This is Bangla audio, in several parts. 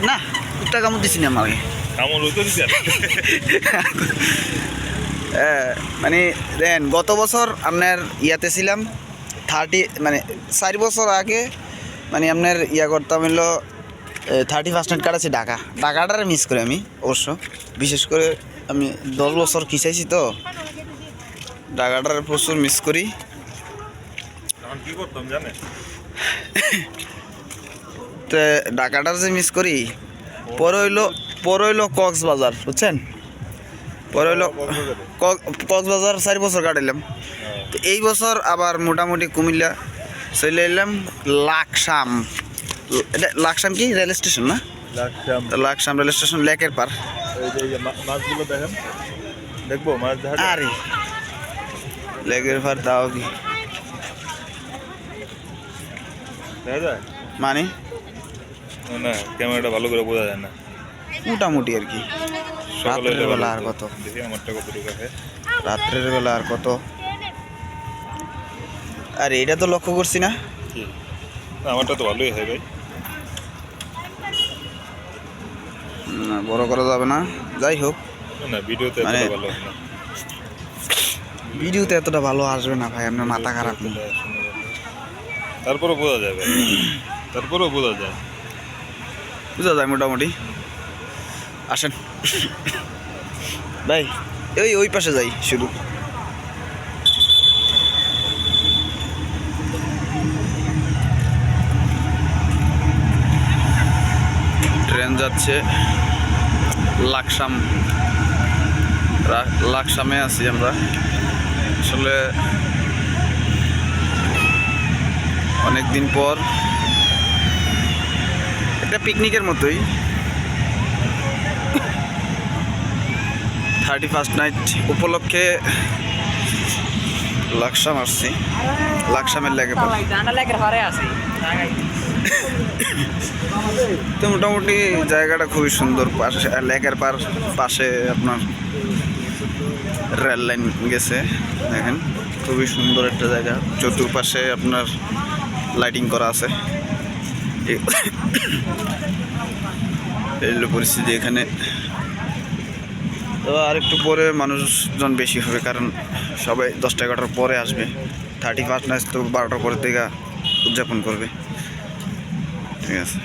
না কুত্তা কামড় দিছি না আমাকে মানে দেন গত বছর আপনার ইয়াতে ছিলাম 30 মানে 4 বছর আগে মানে আপনার ইয়া করতাম হলো 31 কাটাচ্ছি ঢাকাটারে মিস করি আমি অবশ্য বিশেষ করে আমি 10 বছর খিচাইছি তো ঢাকাটারে প্রচুর মিস করি। কি করতাম জানে তো ঢাকাটার যে মিস করি পরে হইলো কক্সবাজার বুঝছেন, পরে হইলো কক্সবাজার 4 বছর কাটাইলাম। তো এই বছর আবার মোটামুটি কুমিল্লা চলে এলাম লাকসাম। এটা লাকসাম কি রেল স্টেশন না? লাকসাম রেল স্টেশন লেকের পার। মাছগুলো দেখেন, দেখবো মাছ দেখা আরে লেকের পার দাও কি দেখা যায় মানে না, ক্যামেরাটা ভালো করে বোঝা যায় না মোটামুটি আর কি। রাত্রের বেলা আর কত, দেখি আমারটা কতটুকু আছে। রাত্রের বেলা আর কত। আরে এটা তো লক্ষ্য করছি না, কি আমারটা তো ভালোই হয় ভাই। না বড় করা যাবে না, যাই হোক না ভিডিওতে মানে এতটা ভালো হয় না। ভিডিওতে এতটা ভালো আসবে না ভাই, আপনার মাথা খারাপ নেই। তারপরও বোঝা যাবে, তারপরেও বোঝা যায়, বুঝা যায় মোটামুটি। আসেন ভাই ওই পাশে যাই শুরু। ট্রেন যাচ্ছে লাকসামে আছি আমরা। আসলে অনেক দিন পর একটা পিকনিকের মতোই 31 নাইট উপলক্ষে লাকসাম আসছি। লাকসামের লেগে তো মোটামুটি জায়গাটা খুবই সুন্দর, পাশে লেকের পাশে আপনার রেল লাইন গেছে দেখেন, খুবই সুন্দর একটা জায়গা। চতুর্পাশে আপনার লাইটিং করা আছে। এই হলো পরিস্থিতি এখানে। তো আর একটু পরে মানুষজন বেশি হবে, কারণ সবাই 10-11টার পরে আসবে। 31 নাইট তো 12টার পরে থেকে উদযাপন করবে, ঠিক আছে।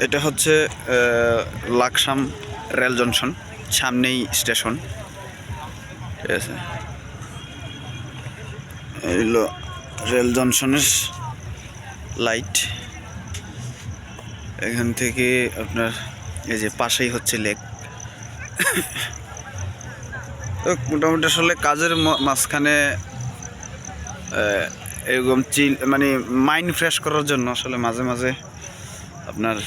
এটা হচ্ছে লাকসাম রেল জংশন, সামনেই স্টেশন, ঠিক আছে। এগুলো রেল জংশনের লাইট। এখান থেকে আপনার এই যে পাশেই হচ্ছে লেক। মোটামুটি আসলে কাজের মাঝখানে এরকম চিল মানে মাইন্ড ফ্রেশ করার জন্য আসলে মাঝে মাঝে আপনার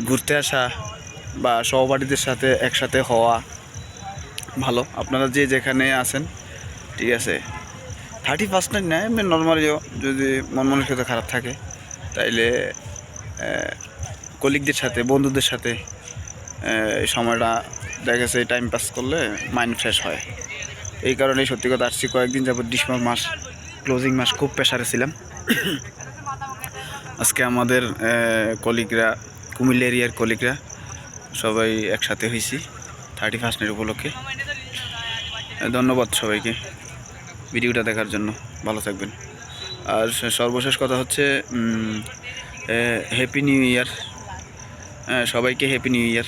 ঘুরতে আসা বা সহপাঠীদের সাথে একসাথে হওয়া ভালো। আপনারা যে যেখানে আছেন, ঠিক আছে, 31 নাইট না এমনি নর্মালিও যদি মন মানসিকতা খারাপ থাকে তাইলে কলিগদের সাথে বন্ধুদের সাথে এই সময়টা দেখা গেছে টাইম পাস করলে মাইন্ড ফ্রেশ হয়। এই কারণেই সত্যি কথা আসছি। কয়েকদিন যাবত ডিসেম্বর মাস ক্লোজিং মাস খুব প্রেশারে ছিলাম। আজকে আমাদের কলিগরা, কুমিল্লা এরিয়ার কলিগরা সবাই একসাথে হয়েছি 31 নাইট উপলক্ষে। ধন্যবাদ সবাইকে ভিডিওটা দেখার জন্য, ভালো থাকবেন। আর সর্বশেষ কথা হচ্ছে হ্যাপি নিউ ইয়ার, সবাইকে হ্যাপি নিউ ইয়ার।